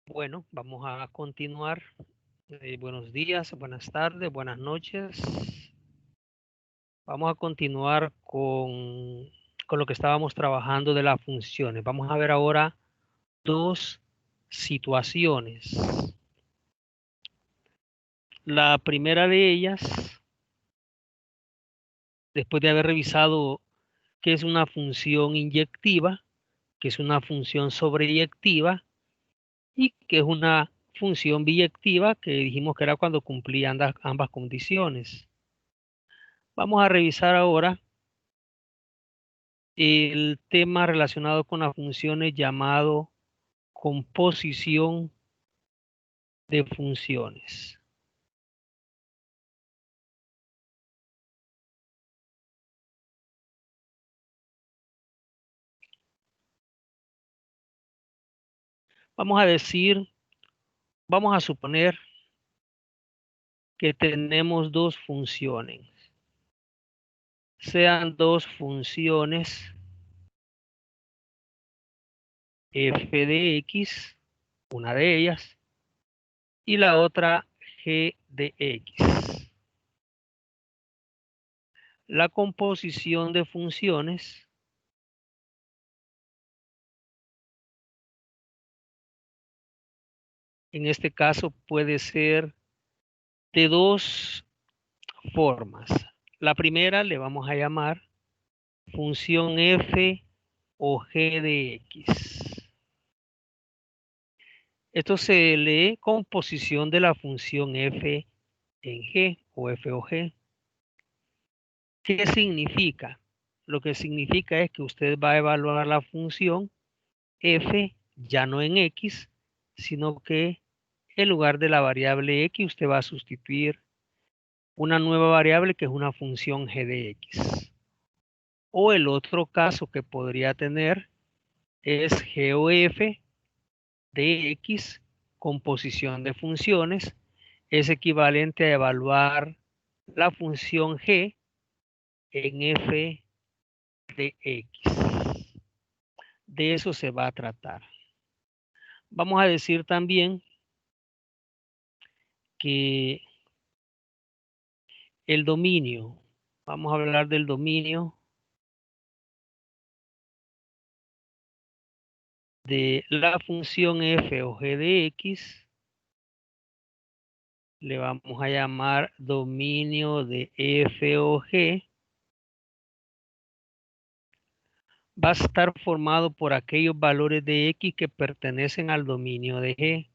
Bueno, vamos a continuar. Buenos días, buenas tardes, buenas noches. Vamos a continuar con lo que estábamos trabajando de las funciones. Vamos a ver ahora dos situaciones. La primera de ellas, después de haber revisado qué es una función inyectiva, qué es una función sobreyectiva y qué es una función biyectiva, que dijimos que era cuando cumplía ambas condiciones. Vamos a revisar ahora el tema relacionado con las funciones llamado composición de funciones. Vamos a suponer que tenemos dos funciones. Sean dos funciones f de x, una de ellas, y la otra g de x. La composición de funciones en este caso puede ser de dos formas. La primera le vamos a llamar función f o g de x. Esto se lee composición de la función f en g o f o g. ¿Qué significa? Lo que significa es que usted va a evaluar la función f ya no en x, sino que en lugar de la variable x usted va a sustituir una nueva variable que es una función g de x. O el otro caso que podría tener es g o f de x, composición de funciones, es equivalente a evaluar la función g en f de x. De eso se va a tratar. Vamos a decir también que el dominio, vamos a hablar del dominio de la función f o g de x, le vamos a llamar dominio de f o g, va a estar formado por aquellos valores de x que pertenecen al dominio de g,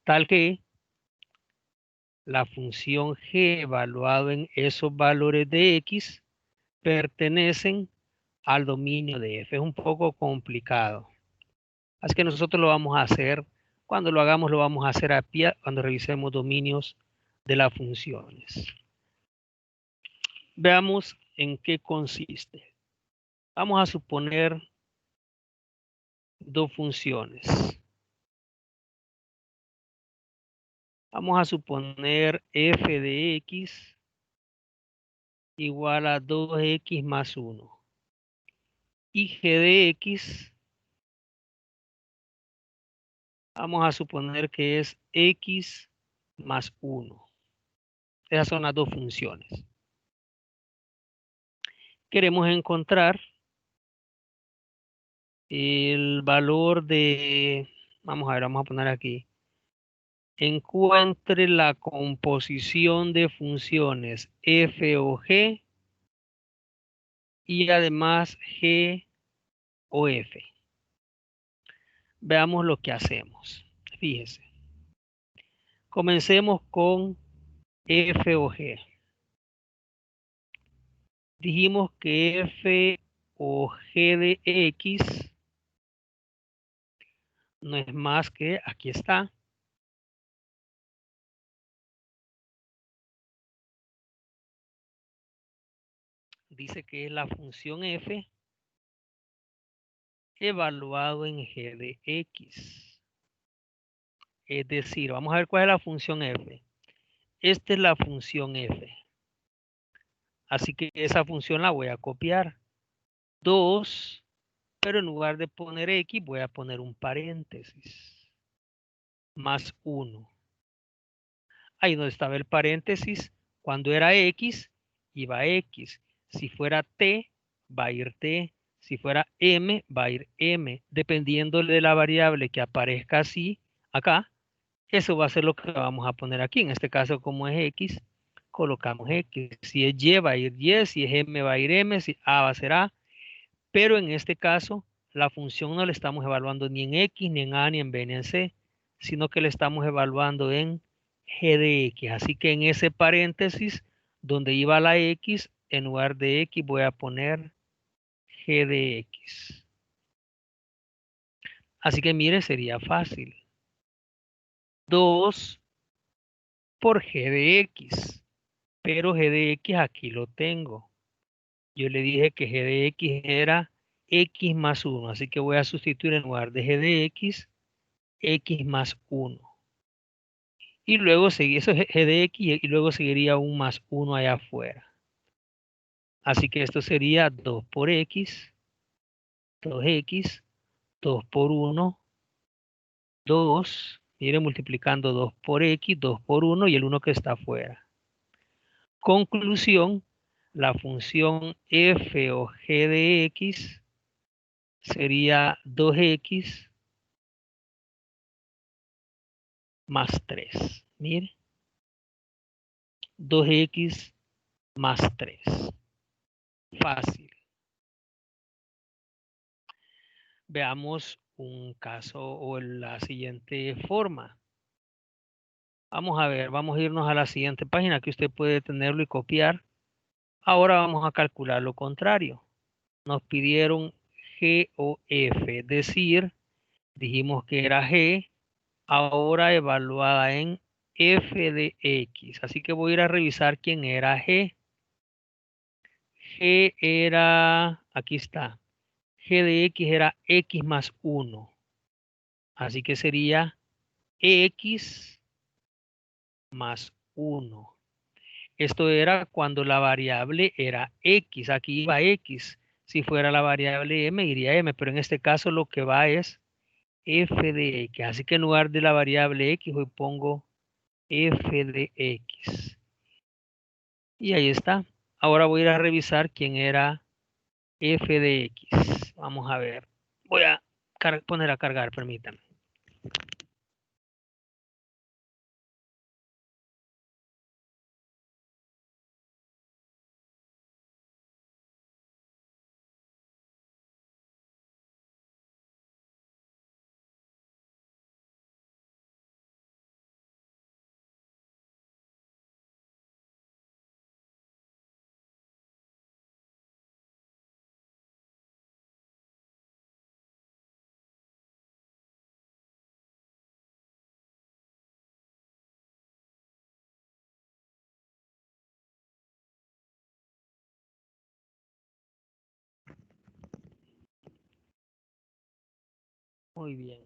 tal que la función g evaluado en esos valores de x pertenecen al dominio de f. Es un poco complicado. Así que nosotros lo vamos a hacer, cuando lo hagamos lo vamos a hacer a pie, cuando revisemos dominios de las funciones. Veamos en qué consiste. Vamos a suponer dos funciones. Vamos a suponer f de x igual a 2x más 1. Y g de x, vamos a suponer que es x más 1. Esas son las dos funciones. Queremos encontrar el valor de, vamos a ver, vamos a poner aquí, encuentre la composición de funciones f o g y además g o f. Veamos lo que hacemos. Fíjese. Comencemos con f o g. Dijimos que f o g de x no es más que, aquí está, dice que es la función f evaluado en g de x. Es decir, vamos a ver cuál es la función f. Esta es la función f. Así que esa función la voy a copiar. 2 pero en lugar de poner X voy a poner un paréntesis. Más 1. Ahí donde estaba el paréntesis, cuando era X, iba X. Si fuera T, va a ir T. Si fuera M, va a ir M. Dependiendo de la variable que aparezca así, acá, eso va a ser lo que vamos a poner aquí. En este caso, como es X, colocamos X. Si es Y, va a ir Y. Si es M, va a ir M. Si A va a ser A. Pero en este caso, la función no la estamos evaluando ni en X, ni en A, ni en B, ni en C, sino que la estamos evaluando en G de X. Así que en ese paréntesis, donde iba la X, en lugar de X voy a poner G de X. Así que mire, sería fácil. 2 por G de X. Pero G de X aquí lo tengo. Yo le dije que G de X era X más 1. Así que voy a sustituir en lugar de G de X, X más 1. Y luego seguir, eso es G de X y luego seguiría un más 1 allá afuera. Así que esto sería 2 por X, 2X, 2 por 1, 2. Mire, multiplicando 2 por X, 2 por 1 y el 1 que está afuera. Conclusión, la función f o g de X sería 2X más 3. Mire, 2X más 3. Fácil. Veamos un caso o la siguiente forma. Vamos a ver, vamos a irnos a la siguiente página que usted puede tenerlo y copiar. Ahora vamos a calcular lo contrario. Nos pidieron G o F, es decir, dijimos que era G, ahora evaluada en F de X. Así que voy a ir a revisar quién era G. G era, aquí está, G de X era X más 1. Así que sería X más 1. Esto era cuando la variable era X. Aquí iba X. Si fuera la variable M, iría M. Pero en este caso lo que va es F de X. Así que en lugar de la variable X, hoy pongo F de X. Y ahí está. Ahora voy a ir a revisar quién era F de X. Vamos a ver. Voy a poner a cargar, permítanme. Muy bien.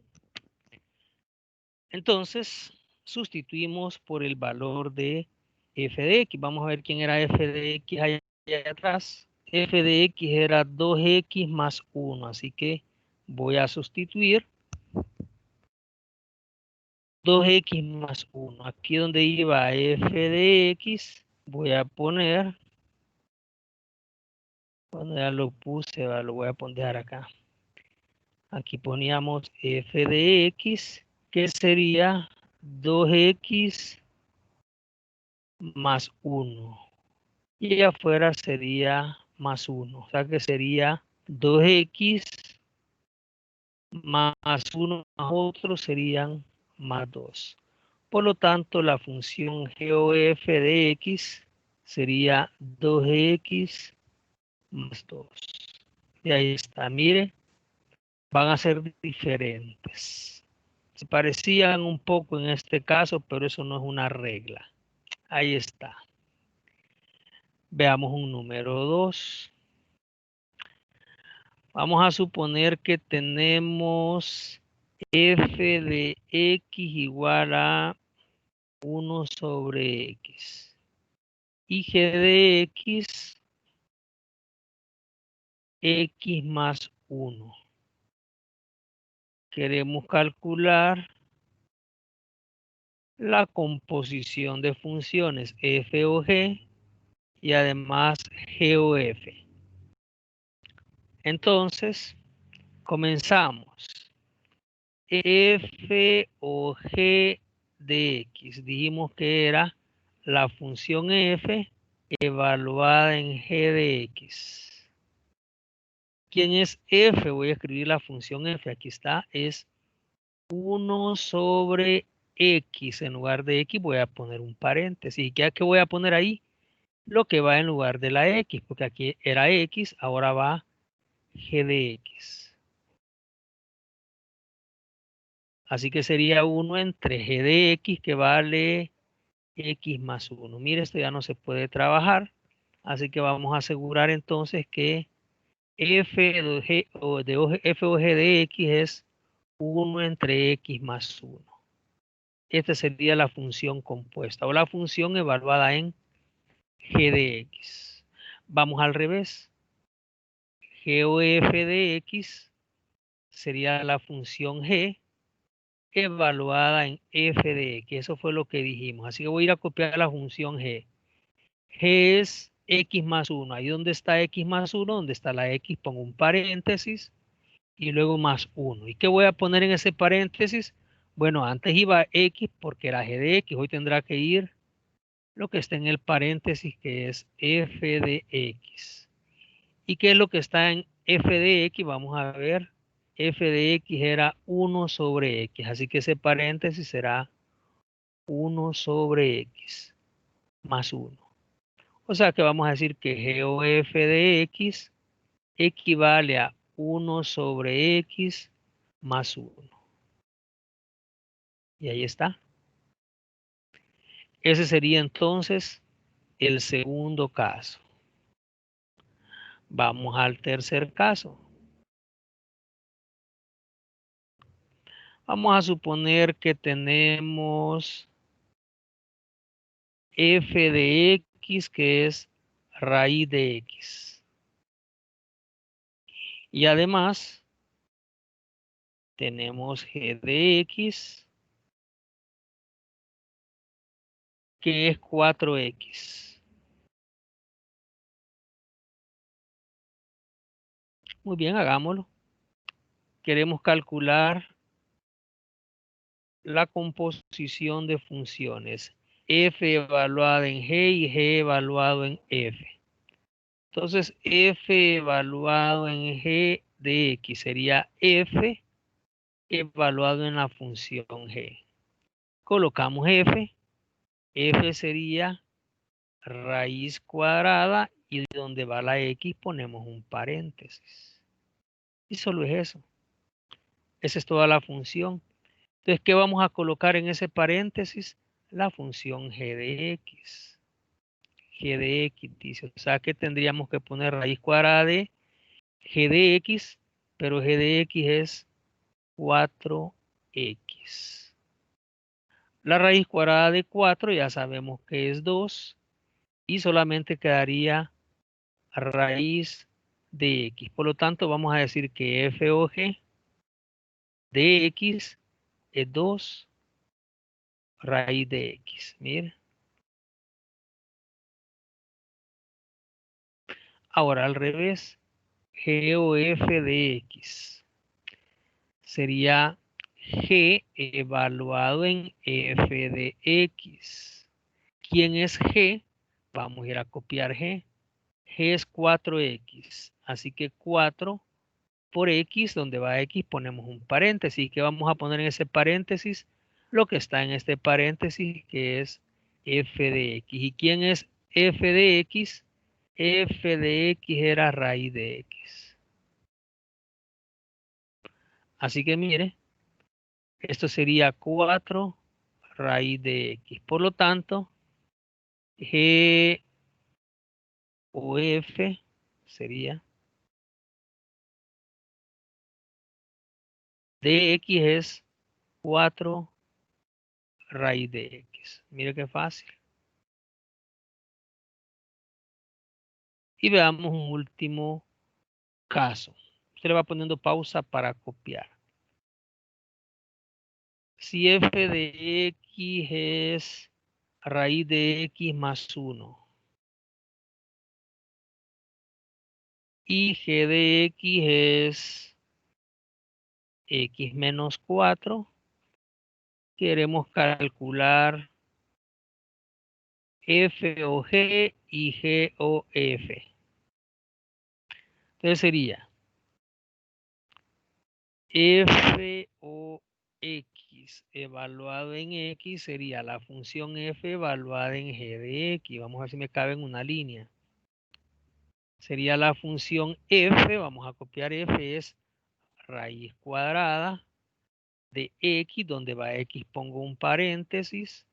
Entonces, sustituimos por el valor de f de x. Vamos a ver quién era f de x allá atrás. F de x era 2x más 1. Así que voy a sustituir 2x más 1. Aquí donde iba f de x, voy a poner, cuando ya lo puse, lo voy a poner acá. Aquí poníamos f de x, que sería 2x más 1. Y afuera sería más 1. O sea que sería 2x más 1 más otro serían más 2. Por lo tanto, la función g o f de x sería 2x más 2. Y ahí está, mire, van a ser diferentes. Se parecían un poco en este caso, pero eso no es una regla. Ahí está. Veamos un número 2. Vamos a suponer que tenemos f de x igual a 1 sobre x. Y g de x más 1. queremos calcular la composición de funciones f o g y además g o f. Entonces, comenzamos. F o g de x. Dijimos que era la función f evaluada en g de x. ¿Quién es f? Voy a escribir la función f. Aquí está. Es 1 sobre x. En lugar de x voy a poner un paréntesis. ¿Y qué voy a poner ahí? Lo que va en lugar de la x. Porque aquí era x. Ahora va g de x. Así que sería 1 entre g de x, que vale x más 1. Mire, esto ya no se puede trabajar. Así que vamos a asegurar entonces que f de f o g de x es 1 entre x más 1. Esta sería la función compuesta o la función evaluada en g de x. Vamos al revés. G o f de x sería la función g evaluada en f de x. Eso fue lo que dijimos. Así que voy a ir a copiar la función g. G es x más 1. Ahí donde está x más 1, donde está la x, pongo un paréntesis y luego más 1. ¿Y qué voy a poner en ese paréntesis? Bueno, antes iba x porque era g de x. Hoy tendrá que ir lo que está en el paréntesis, que es f de x. ¿Y qué es lo que está en f de x? Vamos a ver. F de x era 1 sobre x. Así que ese paréntesis será 1 sobre x más 1. O sea que vamos a decir que g o f de x equivale a 1 sobre x más 1. Y ahí está. Ese sería entonces el segundo caso. Vamos al tercer caso. Vamos a suponer que tenemos f de x, que es raíz de x. Y además tenemos g de x, que es 4x. Muy bien, hagámoslo. Queremos calcular la composición de funciones f evaluada en g y g evaluado en f. Entonces, f evaluado en g de x sería f evaluado en la función g. Colocamos f sería raíz cuadrada y donde va la x ponemos un paréntesis. Y solo es eso. Esa es toda la función. Entonces, ¿qué vamos a colocar en ese paréntesis? La función g de x. G de x dice, o sea que tendríamos que poner raíz cuadrada de g de x, pero g de x es 4x. La raíz cuadrada de 4 ya sabemos que es 2 y solamente quedaría raíz de x. Por lo tanto, vamos a decir que f o g de x es 2 raíz de x. Mire. Ahora al revés, g o f de x sería g evaluado en f de x. ¿Quién es g? Vamos a ir a copiar g. G es 4x. Así que 4 por x, donde va x, ponemos un paréntesis. ¿Qué vamos a poner en ese paréntesis? Lo que está en este paréntesis, que es f de x. ¿Y quién es f de x? F de x era raíz de x. Así que mire, esto sería 4 raíz de x. Por lo tanto, g o f sería de x es 4 raíz de x. Mire qué fácil. Y veamos un último caso. Usted le va poniendo pausa para copiar. Si f de x es raíz de x más 1 y g de x es x menos 4, queremos calcular f o g y g o f. Entonces sería f o x evaluado en x sería la función f evaluada en g de x. Vamos a ver si me cabe en una línea. Sería la función f, vamos a copiar f, es raíz cuadrada de x, donde va x pongo un paréntesis,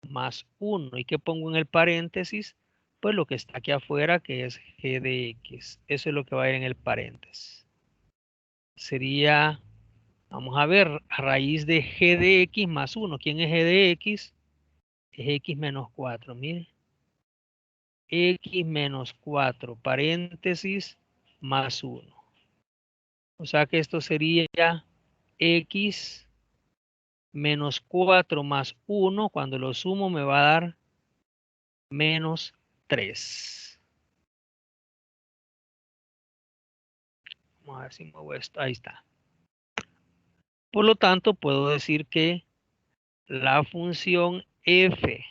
más 1. ¿Y qué pongo en el paréntesis? Pues lo que está aquí afuera, que es g de x. Eso es lo que va a ir en el paréntesis. Sería, vamos a ver, raíz de g de x más 1. ¿Quién es g de x? Es x menos 4, mire. X menos 4, paréntesis, más 1. O sea que esto sería x menos 4 más 1. Cuando lo sumo me va a dar menos 3. Vamos a ver si muevo esto. Ahí está. Por lo tanto, puedo decir que la función f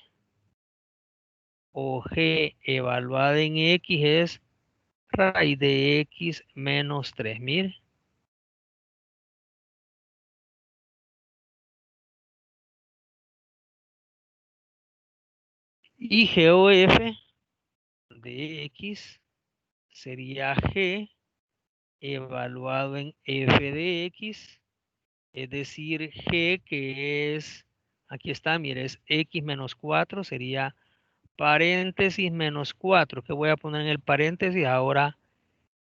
o g evaluada en x es raíz de x menos 3. Mire. Y g o f de x sería g evaluado en f de x, es decir, g que es, aquí está, mire, es x menos 4, sería paréntesis menos 4, que voy a poner en el paréntesis ahora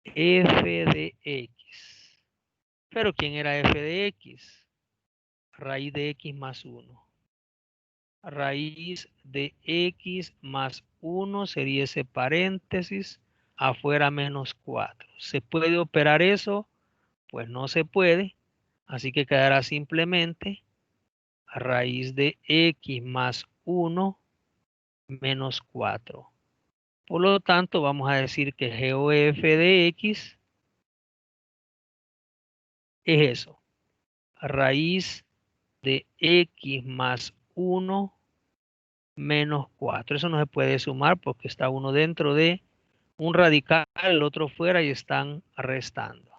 f de x. Pero ¿quién era f de x? Raíz de x más 1. Raíz de x más 1 sería ese paréntesis, afuera menos 4. ¿Se puede operar eso? Pues no se puede. Así que quedará simplemente raíz de x más 1 menos 4. Por lo tanto, vamos a decir que g o f de x es eso. Raíz de x más 1 menos 4. Eso no se puede sumar porque está uno dentro de un radical, el otro fuera y están restando.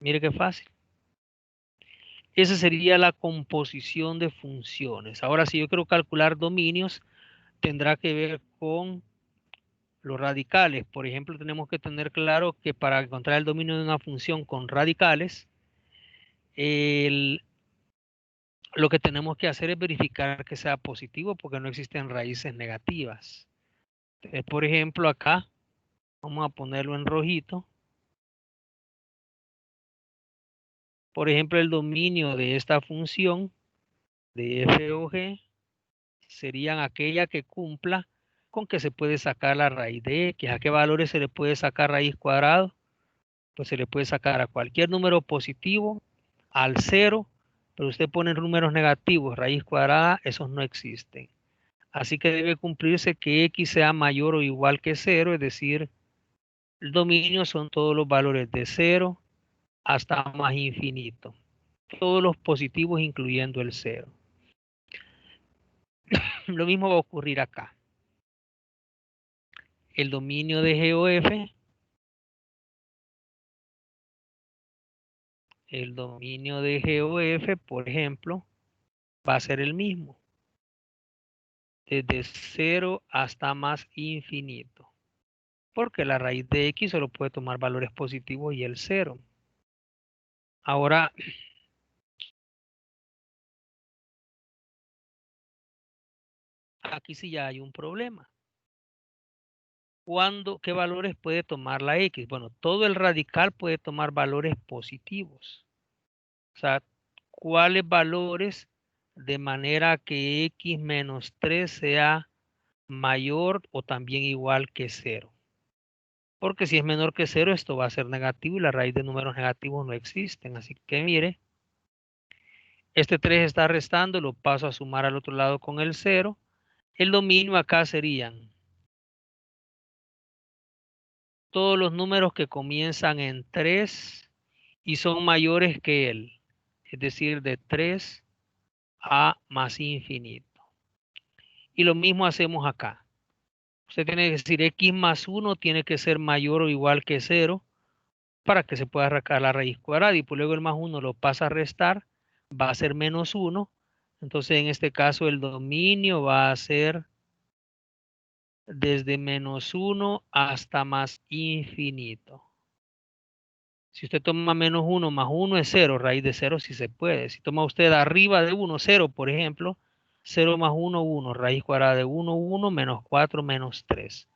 Mire qué fácil. Esa sería la composición de funciones. Ahora, si yo quiero calcular dominios, tendrá que ver con los radicales. Por ejemplo, tenemos que tener claro que para encontrar el dominio de una función con radicales, lo que tenemos que hacer es verificar que sea positivo porque no existen raíces negativas. Entonces, por ejemplo, acá vamos a ponerlo en rojito. Por ejemplo, el dominio de esta función de f o g serían aquella que cumpla con que se puede sacar la raíz de x. ¿A qué valores se le puede sacar raíz cuadrada? Pues se le puede sacar a cualquier número positivo, al 0, pero usted pone números negativos, raíz cuadrada, esos no existen. Así que debe cumplirse que x sea mayor o igual que 0, es decir, el dominio son todos los valores de 0 hasta más infinito. Todos los positivos incluyendo el 0. Lo mismo va a ocurrir acá. El dominio de g o f, el dominio de g o f, por ejemplo, va a ser el mismo. Desde 0 hasta más infinito. Porque la raíz de x solo puede tomar valores positivos y el 0. Ahora, aquí sí ya hay un problema. ¿Qué valores puede tomar la x? Bueno, todo el radical puede tomar valores positivos. O sea, ¿cuáles valores de manera que x menos 3 sea mayor o también igual que 0? Porque si es menor que 0, esto va a ser negativo y la raíz de números negativos no existen. Así que mire, Este 3 está restando, lo paso a sumar al otro lado con el 0. El dominio acá serían todos los números que comienzan en 3 y son mayores que él. Es decir, de 3 a más infinito. Y lo mismo hacemos acá. Usted tiene que decir x más 1 tiene que ser mayor o igual que 0 para que se pueda sacar la raíz cuadrada. Y pues luego el más 1 lo pasa a restar, va a ser menos 1. Entonces en este caso el dominio va a ser desde menos 1 hasta más infinito. Si usted toma menos 1 más 1 es 0, raíz de 0 si se puede. Si toma usted arriba de 1, 0, por ejemplo, 0 más 1, 1, raíz cuadrada de 1, 1, menos 4, menos 3.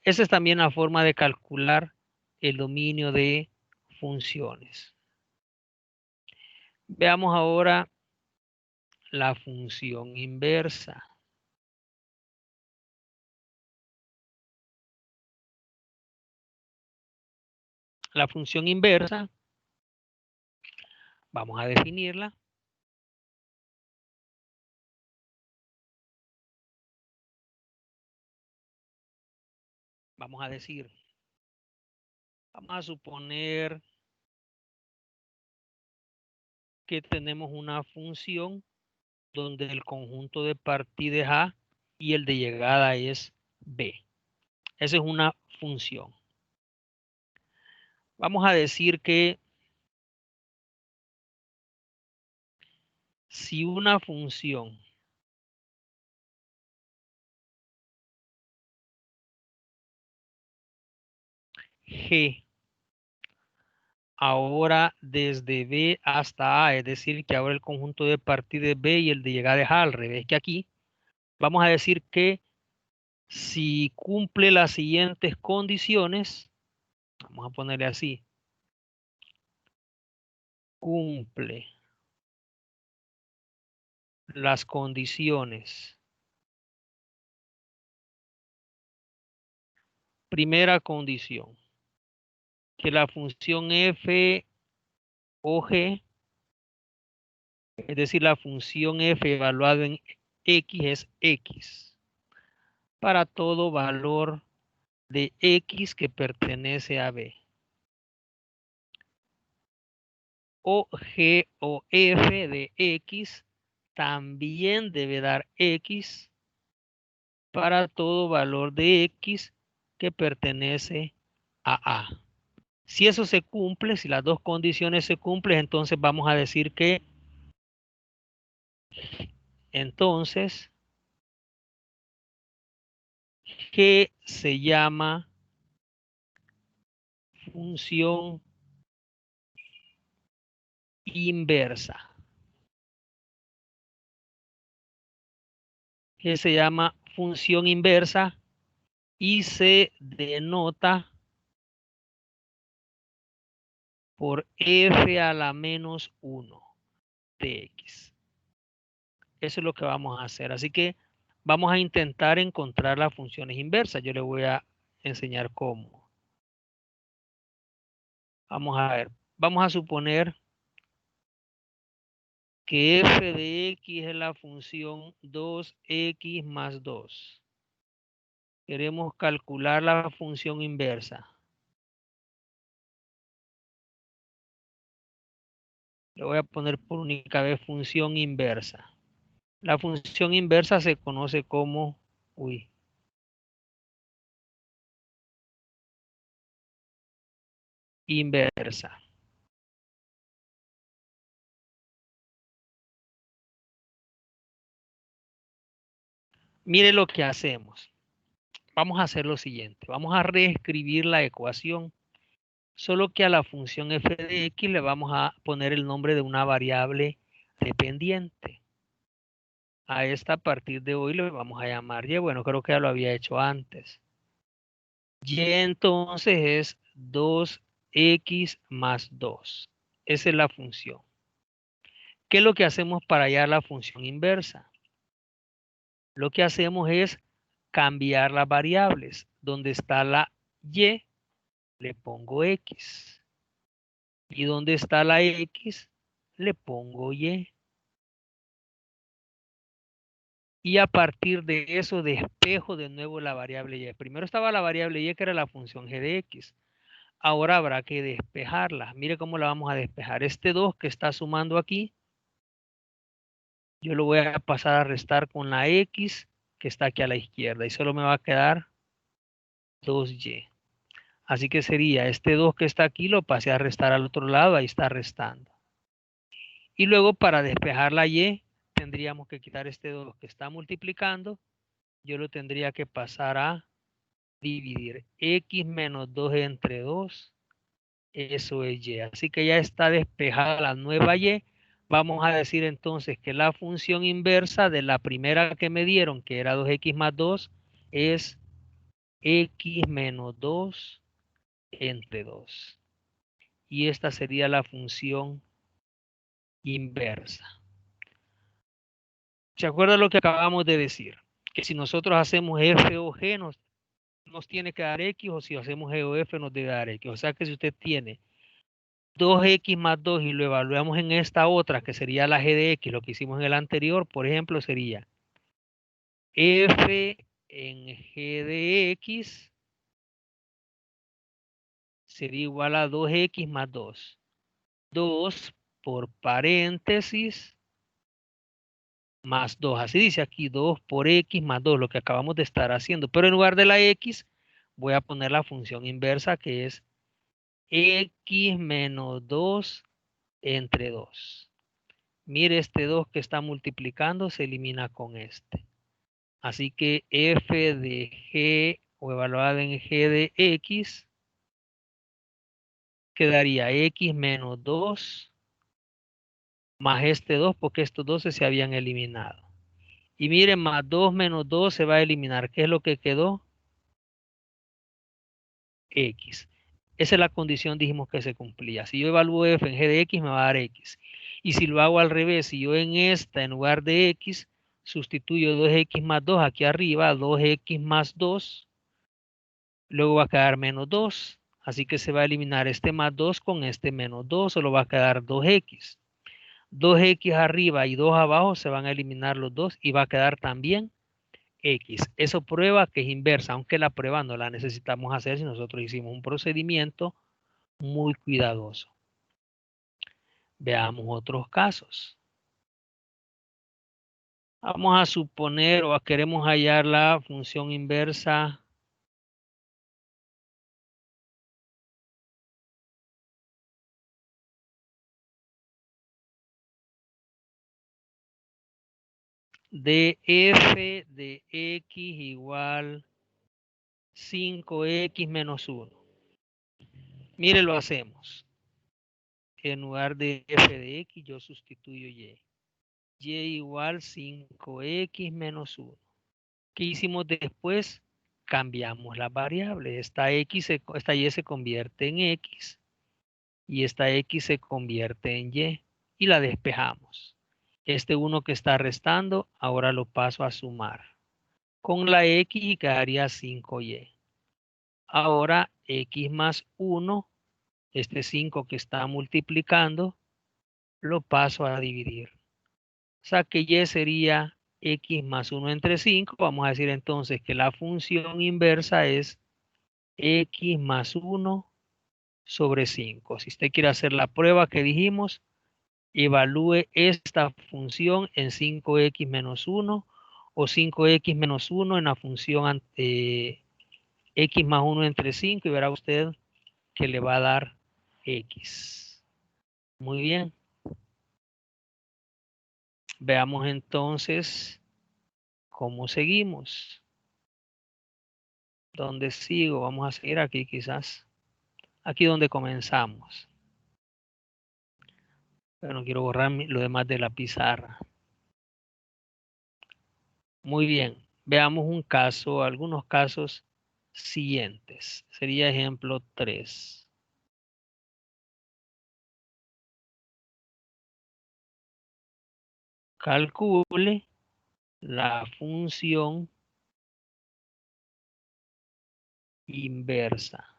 Esa es también la forma de calcular el dominio de funciones. Veamos ahora la función inversa. La función inversa, vamos a definirla. Vamos a decir, vamos a suponer que tenemos una función donde el conjunto de partida es A y el de llegada es B. Esa es una función. Vamos a decir que si una función G ahora desde B hasta A, es decir, que ahora el conjunto de partida es B y el de llegada es A, al revés que aquí, vamos a decir que si cumple las siguientes condiciones, vamos a ponerle así, cumple las condiciones. Primera condición, que la función f o g, es decir, la función f evaluada en x es x, para todo valor de x que pertenece a b. O g o f de x también debe dar x para todo valor de x que pertenece a A. Si eso se cumple, si las dos condiciones se cumplen, entonces vamos a decir que entonces G se llama función inversa. G se llama función inversa y se denota por f a la menos 1 de x. Eso es lo que vamos a hacer. Así que vamos a intentar encontrar las funciones inversas. Yo le voy a enseñar cómo. Vamos a ver. Vamos a suponer que f de x es la función 2x más 2. Queremos calcular la función inversa. Le voy a poner por única vez función inversa. La función inversa se conoce como, inversa. Mire lo que hacemos. Vamos a hacer lo siguiente. Vamos a reescribir la ecuación, solo que a la función f de x le vamos a poner el nombre de una variable dependiente. A esta a partir de hoy le vamos a llamar y. Bueno, creo que ya lo había hecho antes. Y entonces es 2x más 2. Esa es la función. ¿Qué es lo que hacemos para hallar la función inversa? Lo que hacemos es cambiar las variables. Donde está la y, le pongo x. Y donde está la x, le pongo y. Y a partir de eso despejo de nuevo la variable y. Primero estaba la variable y que era la función g de x. Ahora habrá que despejarla. Mire cómo la vamos a despejar. Este 2 que está sumando aquí, yo lo voy a pasar a restar con la x que está aquí a la izquierda y solo me va a quedar 2y. Así que sería este 2 que está aquí, lo pasé a restar al otro lado, ahí está restando. Y luego para despejar la y, tendríamos que quitar este 2 que está multiplicando. Yo lo tendría que pasar a dividir. X menos 2 entre 2, eso es y. Así que ya está despejada la nueva y. Vamos a decir entonces que la función inversa de la primera que me dieron, que era 2x más 2, es x menos 2 entre 2. Y esta sería la función inversa. ¿Se acuerda lo que acabamos de decir? Que si nosotros hacemos f o g nos tiene que dar x, o si hacemos g o f nos debe dar x. O sea que si usted tiene 2x más 2 y lo evaluamos en esta otra, que sería la g de x, lo que hicimos en el anterior, por ejemplo, sería f en g de x sería igual a 2x más 2. 2 por paréntesis más 2. Así dice aquí 2 por x más 2, lo que acabamos de estar haciendo. Pero en lugar de la x, voy a poner la función inversa que es x menos 2 entre 2. Mire, este 2 que está multiplicando se elimina con este. Así que f de g o evaluada en g de x quedaría x menos 2 más este 2 porque estos 12 se habían eliminado. Y miren, más 2 menos 2 se va a eliminar. ¿Qué es lo que quedó? X. Esa es la condición, dijimos que se cumplía. Si yo evalúo f en g de x, me va a dar x. Y si lo hago al revés, si yo en esta, en lugar de x, sustituyo 2x más 2 aquí arriba, 2x más 2, luego va a quedar menos 2. Así que se va a eliminar este más 2 con este menos 2, solo va a quedar 2x. 2x arriba y 2 abajo se van a eliminar los dos y va a quedar también X. Eso prueba que es inversa, aunque la prueba no la necesitamos hacer si nosotros hicimos un procedimiento muy cuidadoso. Veamos otros casos. Vamos a suponer o queremos hallar la función inversa de f de x igual 5x menos 1. Mire, lo hacemos. En lugar de f de x, yo sustituyo y. Y igual 5x menos 1. ¿Qué hicimos después? Cambiamos las variables. Esta y se convierte en x y esta x se convierte en y la despejamos. Este 1 que está restando, ahora lo paso a sumar con la x y quedaría 5y. Ahora x más 1, este 5 que está multiplicando, lo paso a dividir. O sea que y sería x más 1 entre 5. Vamos a decir entonces que la función inversa es x más 1 sobre 5. Si usted quiere hacer la prueba que dijimos, evalúe esta función en 5x menos 1 o 5x menos 1 en la función x más 1 entre 5 y verá usted que le va a dar x. Muy bien. Veamos entonces cómo seguimos. ¿Dónde sigo? Vamos a seguir aquí quizás. Aquí donde comenzamos. Pero no quiero borrar lo demás de la pizarra. Muy bien. Veamos un caso, algunos casos siguientes. Sería ejemplo 3. Calcule la función inversa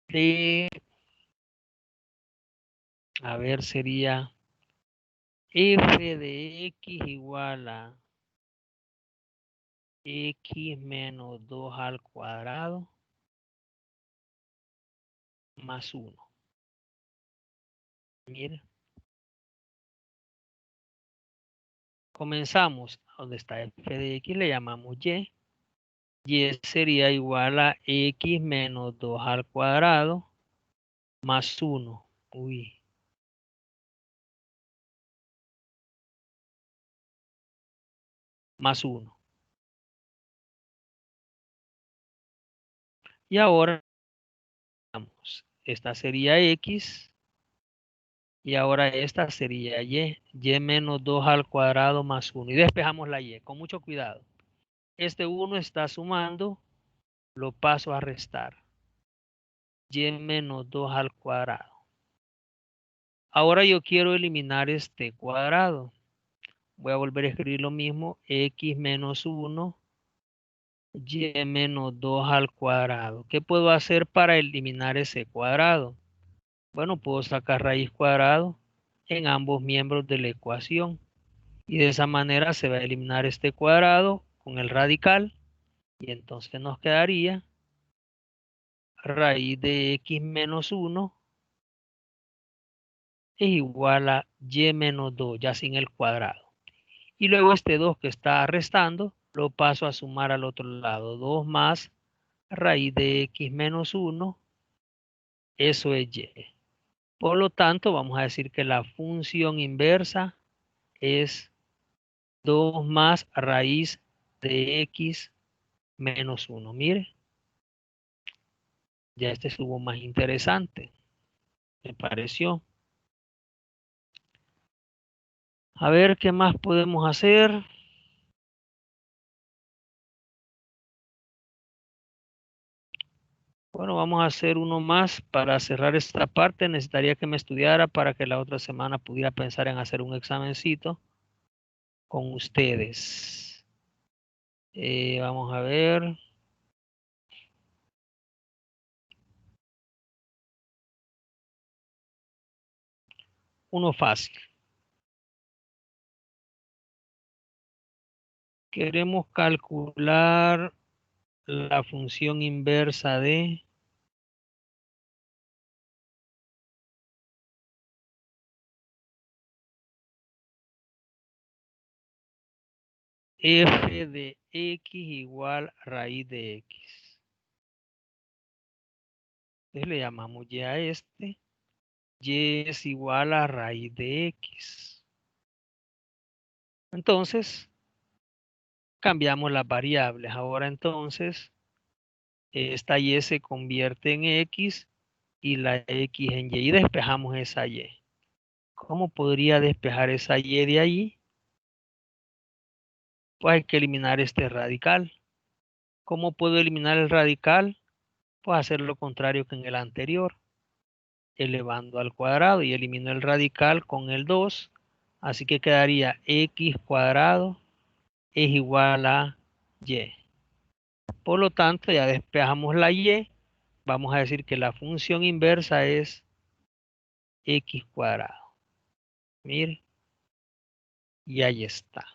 de, a ver, sería f de x igual a x menos 2 al cuadrado más 1. Mira. Comenzamos. Donde está f de x le llamamos y. Y sería igual a x menos 2 al cuadrado más 1. Uy. Más 1. Y ahora, esta sería x. Y ahora esta sería y. Y menos 2 al cuadrado más 1. Y despejamos la y. Con mucho cuidado. Este 1 está sumando. Lo paso a restar. Y menos 2 al cuadrado. Ahora yo quiero eliminar este cuadrado. Voy a volver a escribir lo mismo. X menos 1. Y menos 2 al cuadrado. ¿Qué puedo hacer para eliminar ese cuadrado? Bueno, puedo sacar raíz cuadrado en ambos miembros de la ecuación. Y de esa manera se va a eliminar este cuadrado con el radical. Y entonces nos quedaría raíz de x menos 1 es igual a y menos 2, ya sin el cuadrado. Y luego este 2 que está restando, lo paso a sumar al otro lado. 2 más raíz de x menos 1, eso es y. Por lo tanto, vamos a decir que la función inversa es 2 más raíz de x menos 1. Mire, ya este estuvo más interesante, me pareció. A ver, ¿qué más podemos hacer? Bueno, vamos a hacer uno más para cerrar esta parte. Necesitaría que me estudiara para que la otra semana pudiera pensar en hacer un examencito con ustedes. Vamos a ver. Uno fácil. Queremos calcular la función inversa de f de x igual raíz de x. Entonces le llamamos y a este. Y es igual a raíz de x. Entonces, cambiamos las variables. Ahora entonces, esta y se convierte en x y la x en y. Y despejamos esa y. ¿Cómo podría despejar esa y de ahí? Pues hay que eliminar este radical. ¿Cómo puedo eliminar el radical? Pues hacer lo contrario que en el anterior. Elevando al cuadrado y elimino el radical con el 2. Así que quedaría x cuadrado es igual a y. Por lo tanto, ya despejamos la y. Vamos a decir que la función inversa es x cuadrado. Mire. Y ahí está.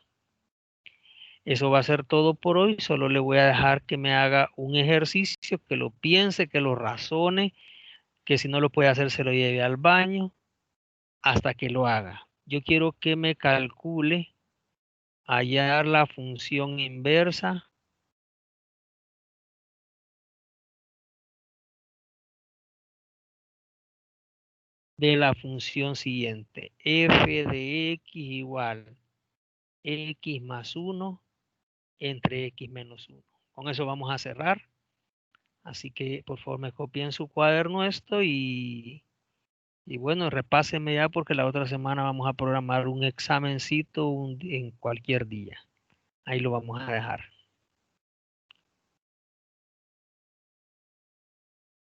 Eso va a ser todo por hoy. Solo le voy a dejar que me haga un ejercicio, que lo piense, que lo razone, que si no lo puede hacer se lo lleve al baño hasta que lo haga. Yo quiero que me calcule hallar la función inversa de la función siguiente. F de x igual x más 1 entre x menos 1. Con eso vamos a cerrar. Así que por favor me copien su cuaderno esto y bueno, repásenme ya porque la otra semana vamos a programar un examencito en cualquier día. Ahí lo vamos a dejar.